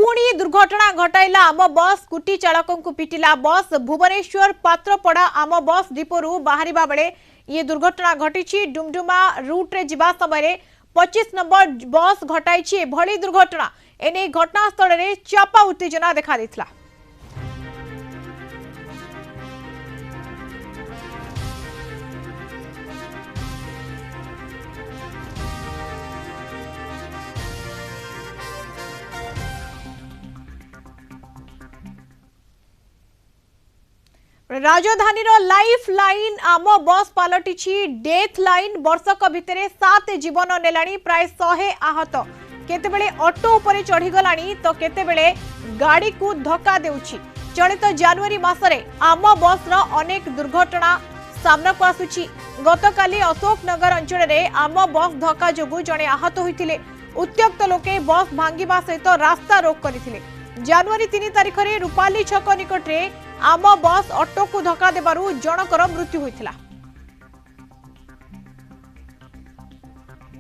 पुणी दुर्घटना घटाइला आम बस स्कूटी चालकों को पिटिला बस भुवनेश्वर पात्रपड़ा आम बस डिपोरु बाहरिबा बेले ये दुर्घटना घटी डुमडुमा रूट रे जिबा समय 25 नंबर बस घटाई भली दुर्घटना एने घटनास्थल में चापा उत्तेजना देखा देथिला। राजधानी लाइफ लाइन आम बस पलटि डेथ लाइन वर्षक भितर 7 जीवन नेलाणी प्राय 100 आहत केतेबेले ऑटो उपरे चढ़ीगलाणी तो केतेबेले गाड़ी को धक्का देउछि। चलित जनवरी मासरे आम बस रो अनेक दुर्घटना सामना को आसुछि। गतकाली अशोकनगर अंचल रे आम बस धक्का जोगु जणे आहत होइतिले। उत्त्यक्त लोके बस भांगिबा सहित रास्ता रोक करथिले। जनवरी 3 तारिख रे रूपाली छक निकट रे आम बस ऑटो को धक्का देबारु जनकर मृत्यु होइतिला।